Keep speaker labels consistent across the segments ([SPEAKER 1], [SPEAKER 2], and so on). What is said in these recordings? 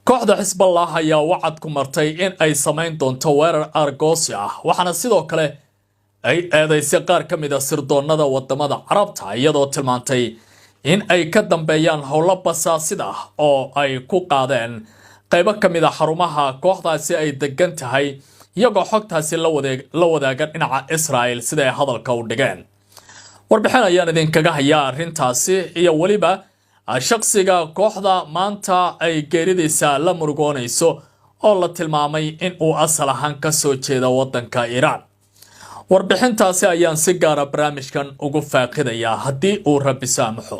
[SPEAKER 1] kooxda Xisballah ayaa wacad ku martay in ay samayn doonto weerar argoosi ah waxaana sidoo kale ay eedaysay qaar ka mid ah sirdoonada wadamada Carabta iyadoo tilmaantay in ay ka dambeeyaan howlo basaasid ah oo ay ku qaadeen qaybo ka mid ah xarumaha kooxdaasi ay degan tahay iyagoo xogtaasi la wadaagan dhinaca Israel sida ay hadalka u dhigeen warbixin ayaan idinkaga hayaa arrintaasi iyo waliba shakhsiga kooxda maanta ay geeridiisa la murugoonayso oo la tilmaamay in uu asal ahaan ka soo jeedo wadanka Iran warbixintaasi ayaan si gaar ah barnaamijkan ugu faaqidayaa haddii uu Rabbi saamaxo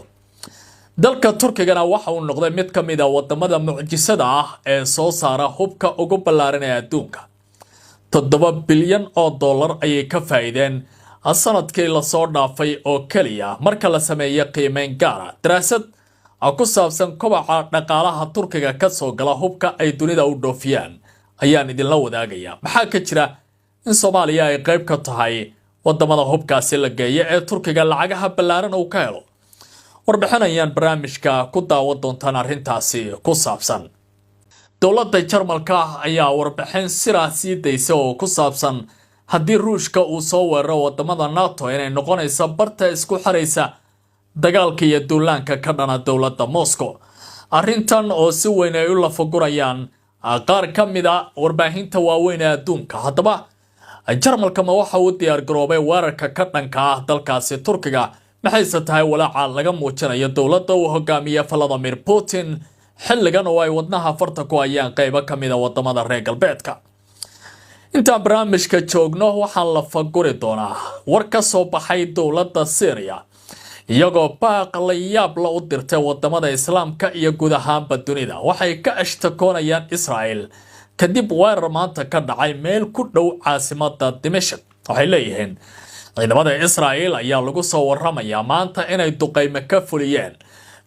[SPEAKER 1] dalka Turkigana waxa uu noqday mid ka mid ah wadamada mucjisada ah ee soo saara hubka ugu ballaaran ee adduunka 7 bilyan oo dollar ayay ka faa'iideen sanadkii la soo dhaafay oo kaliya marka la sameeyo qiimeyn gaar ah daraasad ku saabsan kobaca dhaqaalaha Turkiga ka soo gala hubka ay dunida u dhoofiyaan ayaan idinla wadaagayaa maxaa ka jira in Soomaaliya ay qayb ka tahay wadamada hubkaasi la geeyo ee Turkiga lacagaha ballaaran uu ka helo warbixin ayaan barnaamijka ku daawan doontaan arrintaasi ku saabsan dowladda Jarmalka ayaa warbixin siraasi daysa oo ku saabsan haddii Ruushka uu soo weeraro wadamada NATO inay noqonayso barta isku xiraysa dagaalka iyo duulaanka ka dhana dowladda Moscow arrintan oo si weyn ay u lafagurayaan qaar ka mid ah warbaahinta waaweyn ee adduunka haddaba Jarmalka ma waxa uu diyaar garoobay weerarka ka dhanka ah dalkaasi Turkiga maxayse tahay walaaca laga muujinayo dowladda uu hogaamiyo Vladimir Putin xilligan oo ay wadnaha farta ku hayaan qaybo ka mid ah wadamada reer galbeedka inta barnaamijka joogno waxaan la faguri doonaa war ka soo baxay dowladda Syria iyagoo baaq la yaab la u dirtay wadamada islaamka iyo guud ahaanba dunida waxay ka ashtakoonayaan Israel kadib weerar maanta ka dhacay meel ku dhow caasimadda Dimashq waxay leeyihiin ciidamada Israel ayaa lagu soo waramayaa maanta inay duqeymo ka fuliyeen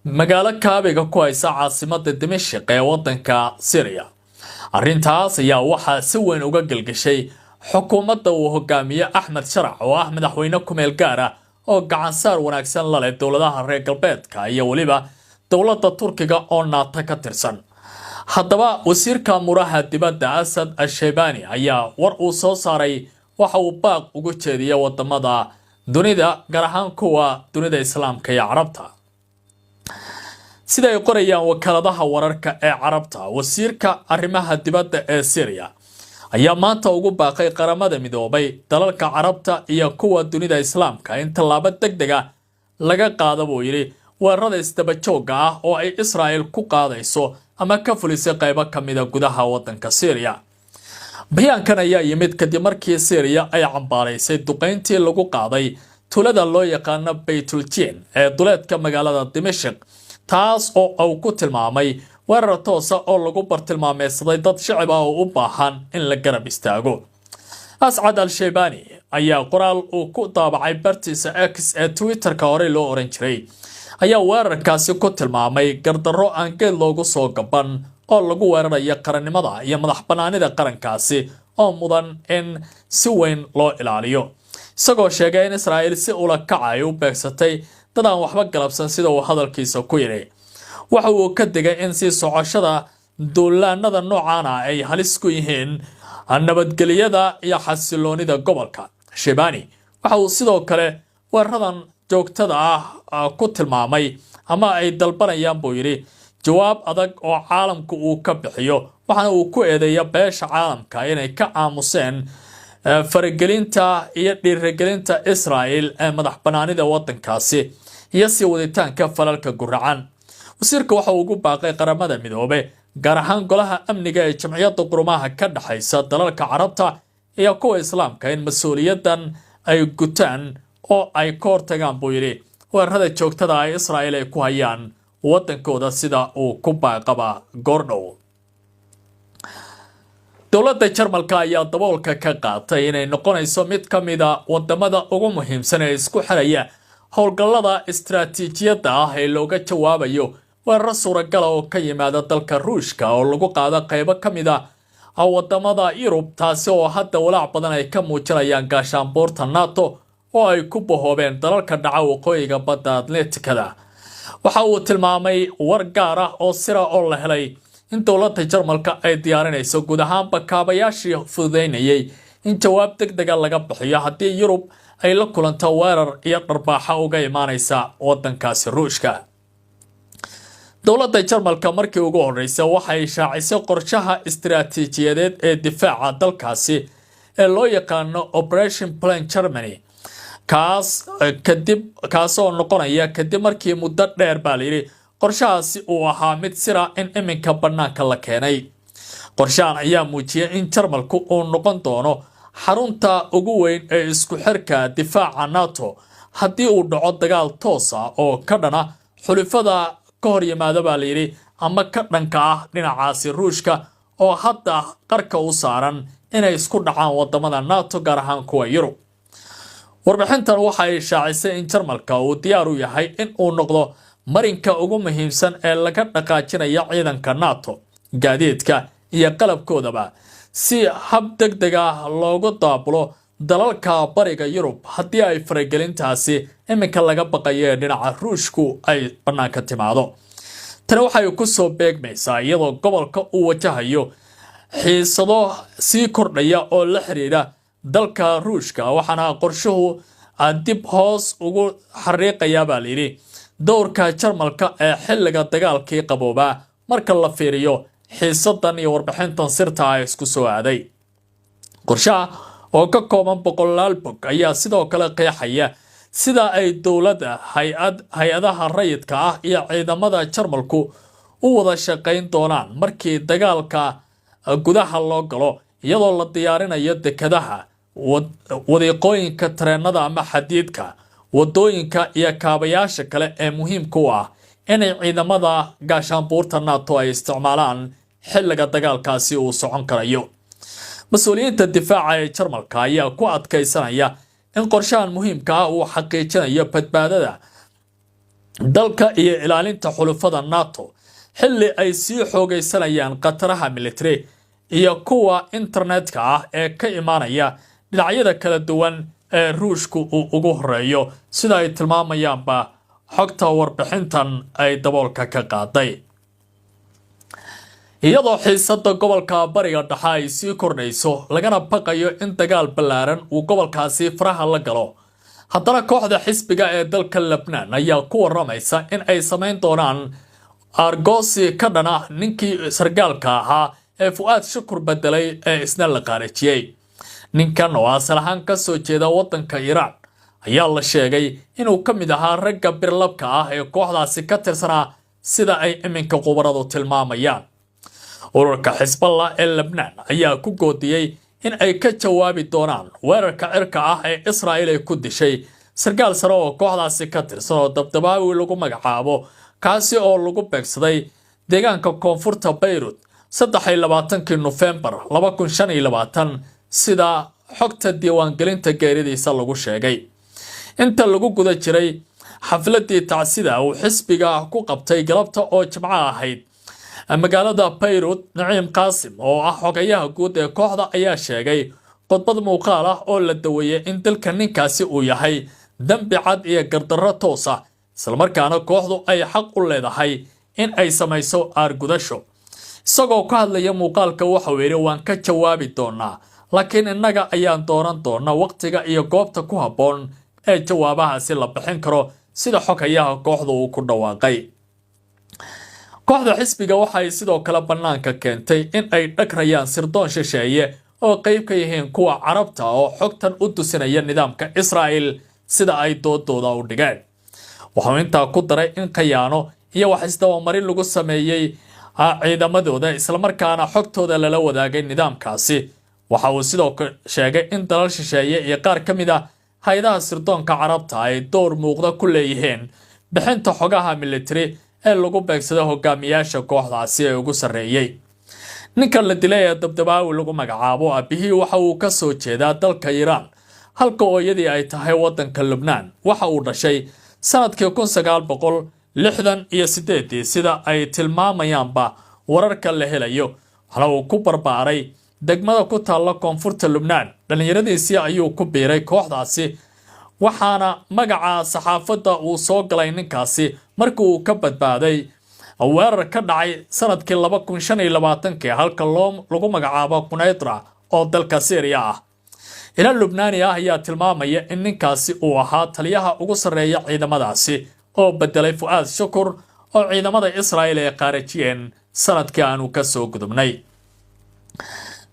[SPEAKER 1] magaalo kaabiga ku haysa caasimadda Dimashq ee wadanka Syria arrintaas ayaa waxaa si weyn uga galgashay xukuumadda uu hogaamiyo Ahmed Sharac oo ah madaxweyne ku meel gaar ah oo gacan saar wanaagsan la leh dowladaha reer galbeedka iyo waliba dowladda Turkiga oo NATO ka tirsan haddaba wasiirka muraha dibadda Asad al-Shaybani ayaa war uu soo saaray waxa uu baaq ugu jeediyay wadamada dunida gaar ahaan kuwa dunida islaamka iyo Carabta sida ay qorayaan wakaaladaha wararka ee Carabta wasiirka arrimaha dibadda ee Syria ayaa maanta ugu baaqay qaramada midoobay dalalka Carabta iyo kuwa dunida islaamka in tallaabo degdeg ah laga qaado buu yiri weerarada isdaba joogga ah oo ay Israel ku qaadayso ama ka fulisay qaybo ka mid ah gudaha wadanka Syria bayaankan ayaa yimid kadib markii Syria ay cambaaraysay duqeyntii lagu qaaday tulada loo yaqaan Baytul Jin ee duleedka magaalada Dimashq taas oo uu ku tilmaamay weerar toos ah oo lagu bartilmaameedsaday dad shacab ah oo u baahan in la garab istaago Asad al-Shaybani ayaa qoraal uu ku daabacay bartiisa X ee Twitter-ka hore loo oran jiray ayaa weerarkaasi ku tilmaamay gardarro aan geed loogu soo gaban oo lagu weerarayo qarannimada iyo madaxbannaanida qarankaasi oo mudan in si weyn loo ilaaliyo isagoo sheegay in Israel si ula kacay u beegsatay dad aan waxba galabsan sida uu hadalkiisa ku yiri waxa uu ka digay in si socoshada duulaanada noocan ah ay halis ku yihiin nabadgelyada iyo xasiloonida gobolka Shaybani waxa uu sidoo kale weeraradan joogtada ah ku tilmaamay ama ay dalbanayaan buu yiri jawaab adag oo caalamku uu ka bixiyo waxana uu ku eedeeyay beesha caalamka inay ka aamuseen faragelinta iyo dhiirigelinta Israel ee madaxbannaanida wadankaasi iyo si waditaanka falalka guracan wasiirka waxa uu ugu baaqay qaramada midoobay gaar ahaan golaha amniga ee jamciyadda qurumaha ka dhaxaysa dalalka Carabta iyo kuwa islaamka in mas'uuliyadan ay gutaan oo ay ka hortagaan buu yiri weerarada joogtada ah Israel ay ku hayaan wadankooda sida uu ku baaqaba goordhow dowladda Jarmalka ayaa daboolka ka qaatay inay noqonayso mid ka mid ah wadamada ugu muhiimsan ee isku xiraya howlgallada istiraatiijiyadda ah ee looga jawaabayo weerar suuragal ah oo ka yimaada dalka Ruushka oo lagu qaado qaybo ka mid ah wadamada Yurub taasi oo hadda walaac badan ay ka muujinayaan gaashaanbuurta NATO oo ay ku bohoobeen dalalka dhaca waqooyiga badda Atlantikada waxa uu tilmaamay war gaar ah oo sira oo la helay in dowladda Jarmalka ay diyaarinayso guud ahaanba kaabayaashii fududeynayay in jawaab degdeg ah laga bixiyo haddii Yurub ay la kulanto weerar iyo dharbaaxa uga imaanaysa waddankaasi Ruushka. dowladda Jarmalka markii ugu horeysay waxay shaacisay qorshaha istiraatiijiyadeed ee difaaca dalkaasi ee loo yaqaano Operation Plan Germany kaasoo noqonaya kadib markii muddo dheer baa layidhi qorshahaasi uu ahaa mid sira in iminka bannaanka la keenay. qorshahan ayaa muujiyay in Jarmalku uu noqon doono xarunta ugu weyn ee isku xirka difaaca NATO haddii uu dhaco dagaal toos ah oo ka dhana xulafada ka hor yimaada baa layidhi ama ka dhanka ah dhinacaasi Ruushka oo hadda qarka u saaran inay isku dhacaan wadamada NATO gaar ahaan kuwa Yurub. warbixintan waxay shaacisay in Jarmalka uu diyaar u yahay in uu noqdo marinka ugu muhiimsan ee laga dhaqaajinayo ciidanka NATO gaadiidka iyo qalabkoodaba si hab degdeg ah loogu daabulo dalalka bariga Yurub haddii ay faragelintaasi iminka laga baqayo dhinaca Ruushku ay bannaanka timaado. tani waxay ku soo beegmaysaa iyadoo gobolka uu wajahayo xiisado sii kordhaya oo la xiriira dalka Ruushka waxaana qorshuhu dib hoos ugu xariiqaya baa layidhi dowrka Jarmalka ee xilliga dagaalkii qaboobaa marka la fiiriyo xiisadan iyo warbixintan sirta ah isku soo aaday. qorshaha oo ka kooban boqolaal bog ayaa sidoo kale qeexaya sida ay dowladda hay-adaha rayidka ah iyo ciidamada Jarmalku u wada shaqayn doonaan markii dagaalka gudaha loo galo iyadoo la diyaarinayo dekedaha wadiiqooyinka tareenada ama xadiidka wadooyinka iyo kaabayaasha kale ee muhiimka u ah inay ciidamada gaashaanbuurta NATO ay isticmaalaan xilliga dagaalkaasi uu socon karayo. mas-uuliyiinta difaaca ee Jarmalka ayaa ku adkaysanaya in qorshahan muhiimka ah uu xaqiijinayo badbaadada dalka iyo ilaalinta xulafada NATO xilli ay sii xoogaysanayaan qataraha military iyo kuwa internetka ah ee ka imaanaya dhinacyada kala duwan ee Ruushku uu ugu horeeyo sida ay tilmaamayaanba xogta warbixintan ay daboolka ka qaaday. iyadoo xiisada gobolka bariga dhexe ay sii kordhayso lagana baqayo in dagaal ballaaran uu gobolkaasi faraha la galo, haddana kooxda xisbiga ee dalka Lebanon ayaa ku waramaysa in ay samayn doonaan argoosi ka dhana ninkii sargaalka ahaa ee Fuad Shukur bedelay ee isna la qaarajiyay. ninkan oo asal ahaan ka soo jeeda waddanka Iran ayaa la sheegay inuu ka mid ahaa ragga birlabka ah ee kooxdaasi ka tirsanaa sida ay iminka qubaradu tilmaamayaan. ururka Xisballah ee Lebanon ayaa ku goodiyay in ay ka jawaabi doonaan weerarka cirka ah ee Israa'iil ay ku dishay sargaal sare oo kooxdaasi ka tirsan oo dabdabaawi lagu magacaabo kaasi oo lagu beegsaday deegaanka koonfurta Beirut 23 November 2025 sida xogta diiwaangelinta geeridiisa lagu sheegay. inta lagu guda jiray xafladii tacsida uu xisbiga ku qabtay galabta oo Jimco ahayd magaalada Beirut, Naciim Qaasim oo ah xogayaha guud ee kooxda ayaa sheegay khudbad muuqaal ah oo la daweeyay in dalka ninkaasi uu yahay dambi cad iyo gardarro toos ah isla markaana kooxdu ay xaq u leedahay in ay samayso aargudasho. isagoo ka hadlaya muuqaalka waxa uu yiri waan ka jawaabi doonaa laakiin innaga ayaan dooran doonaa waqtiga iyo goobta ku habboon ee jawaabahaasi la bixin karo sida xogayaha kooxdu uu ku dhawaaqay. kooxda xisbiga waxay sidoo kale bannaanka keentay in ay dhagrayaan sirdoon shisheeye oo qayb ka yihiin kuwa Carabta oo xogtan u tusinaya nidaamka Israa'iil sida ay doodooda u dhigeen. wuxuu intaa ku daray in khiyaano iyo wax isdabamarin lagu sameeyay ciidamadooda isla markaana xogtooda lala wadaagay nidaamkaasi. waxa uu sidoo kale sheegay in dalal shisheeye iyo qaar ka mid ah hay'adaha sirdoonka Carabta ay door muuqda ku leeyihiin bixinta xogaha military ee lagu beegsado hogaamiyaasha kooxdaasi ee ugu sareeyay. ninka la dilay ee dabdabaawi lagu magacaabo aabihii waxa uu ka soo jeedaa dalka Iran halka hooyadii ay tahay waddanka Lebanon. waxa uu dhashay sanadkii 1968 sida ay tilmaamayaanba wararka la helayo. waxa uu ku barbaaray degmada ku taalla koonfurta Lebanon. dhalinyaradiisii ayuu ku biiray kooxdaasi waxaana magaca saxaafadda uu soo galay ninkaasi markii uu ka badbaaday weerar ka dhacay sanadkii 2025 halka lagu magacaabo Quneitra oo dalka Syria ah. ila Lubnaani ah ayaa tilmaamaya in ninkaasi uu ahaa taliyaha ugu sareeya ciidamadaasi oo bedelay Fuad Shukur oo ciidamada Israa'iil ay qaarajiyeen sanadkii aanu ka soo gudubnay.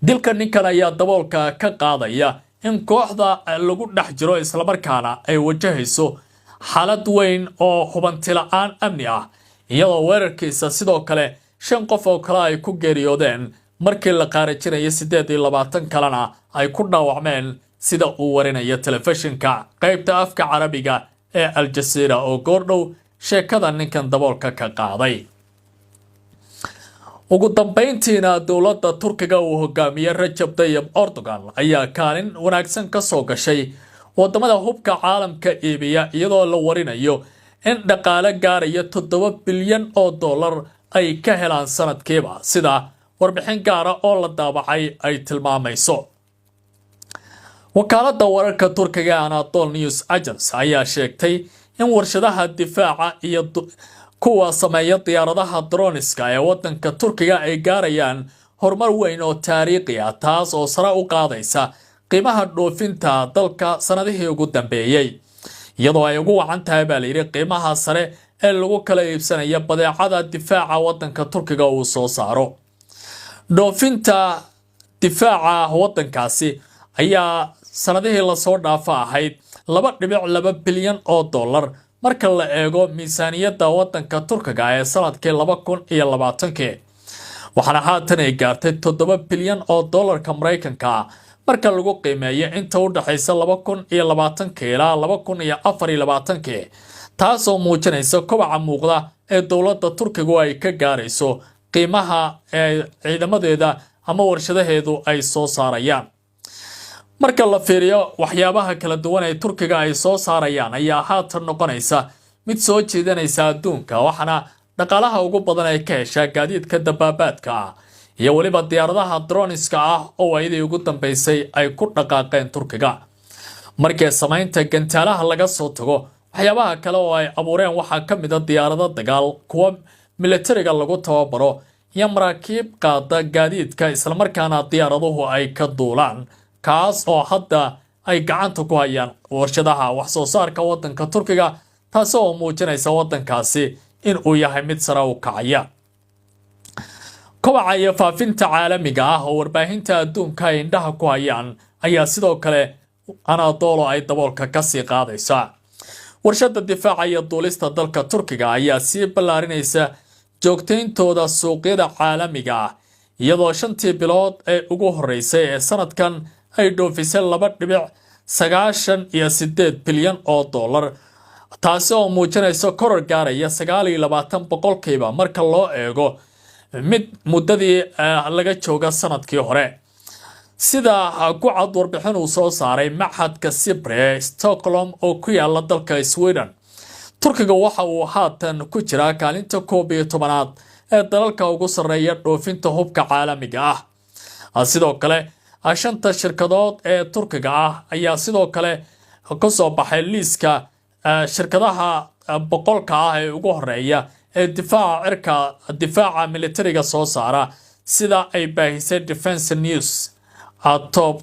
[SPEAKER 1] dilka ninkan ayaa daboolka ka qaadaya in kooxda lagu dhex jiro isla markaana ay wajahayso xaalad weyn oo hubanti la'aan amni ah, iyadoo weerarkiisa sidoo kale 5 qof oo kale ay ku geeriyoodeen markii la qaarajinayay 28 kalena ay ku dhaawacmeen sida uu warinayo telefishinka qaybta afka Carabiga ee Al Jazeera oo goordhow sheekada ninkan daboolka ka qaaday. ugu dambeyntiina dowladda Turkiga uu hogaamiyay Recep Tayyip Erdogan ayaa kaalin wanaagsan ka soo gashay wadamada hubka caalamka iibiya, iyadoo la warinayo in dhaqaale gaaraya 7 bilyan oo dollar ay ka helaan sanadkiiba, sida warbixin gaar ah oo la daabacay ay tilmaamayso. wakaaladda wararka Turkiga Anadolu News Agency ayaa sheegtay in warshadaha difaaca iyo kuwa sameeya diyaaradaha droniska ee wadanka Turkiga ay gaarayaan horumar weyn oo taariikhi ah, taas oo sare u qaadaysa qiimaha dhoofinta dalka sanadihii ugu dambeeyay, iyadoo ay ugu wacan tahay baa la yiri qiimaha sare ee lagu kala iibsanayo badeecada difaaca wadanka Turkiga uu soo saaro. dhoofinta difaaca wadankaasi ayaa sanadihii la soo dhaafa ahayd 2.2 bilyan oo dollar marka la eego miisaaniyadda wadanka Turkiga ee sanadkii 2020, waxaana haatan ay gaartay 7 bilyan oo dollarka Mareykanka marka lagu qiimeeyo inta u dhaxaysa 2020 ilaa 2024, taasoo muujinaysa kobaca muuqda ee dowladda Turkiga ay ka gaarayso qiimaha ee ciidamadeeda ama warshadaheedu ay soo saarayaan. marka la fiiriyo waxyaabaha kala duwan ee Turkiga ay soo saarayaan ayaa haatan noqonaysa mid soo jeedanaysa adduunka, waxaana dhaqaalaha ugu badan ay ka heshaa gaadiidka dabaabaadka iyo waliba diyaaradaha droniska ah oo ayadii ugu dambeysay ay ku dhaqaaqeen Turkiga. markii samaynta gantaalaha laga soo tago, waxyaabaha kale oo ay abuureen waxaa ka mid ah diyaarado dagaal, kuwa militariga lagu tababaro iyo maraakiib qaada gaadiidka isla markaana diyaaraduhu ay ka duulaan, kaas oo hadda ay gacanta ku hayaan warshadaha wax soo saarka wadanka Turkiga, taas oo muujinaysa wadankaasi in uu yahay mid sare u kacaya. kobaca iyo faafinta caalamiga ah oo warbaahinta adduunka ay indhaha ku hayaan ayaa sidoo kale Anadolu ay daboolka ka sii qaadaysa. warshada difaaca iyo duulista dalka Turkiga ayaa sii ballaarinaysa joogtayntooda suuqyada caalamiga ah, iyadoo 5 bilood ee ugu horeysay ee sanadkan ay dhoofisay 2.98 bilyan oo dollar, taasi oo muujinaysa koror gaaraya 29% marka loo eego mid muddadii laga jooga sanadkii hore. sida ku cad warbixin uu soo saaray Maxadka Sibre Stockholm oo ku yaala dalka Sweden, Turkiga waxa uu haatan ku jira kaalinta 11aad ee dalalka ugu sareeya dhoofinta hubka caalamiga ah. sidoo kale 5 shirkadood ee Turkiga ah ayaa sidoo kale ka soo baxay liiska shirkadaha 100 ah ee ugu horeeya ee difaaca militariga soo saara, sida ay baahisay Defense News Top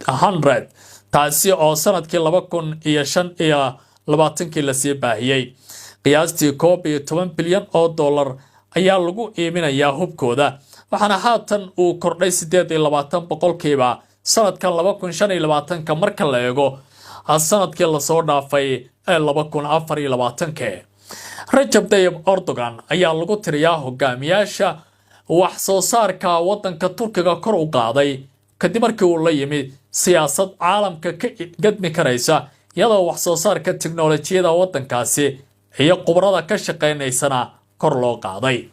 [SPEAKER 1] 100, taasi oo sanadkii 2025 la sii baahiyay. qiyaastii 11 bilyan oo dollar ayaa lagu iibinayaa hubkooda, waxaana haatan uu kordhay 28% sanadkan 2025 marka la eego sanadkii la soo dhaafay ee 2024. Recep Tayyip Erdogan ayaa lagu tiriyaa hogaamiyaasha wax soo saarka wadanka Turkiga kor u qaaday kadib markii uu la yimid siyaasad caalamka ka gadmi karaysa, iyadoo wax soo saarka tiknoolajiyada wadankaasi iyo khubarada ka shaqeynaysana kor loo qaaday.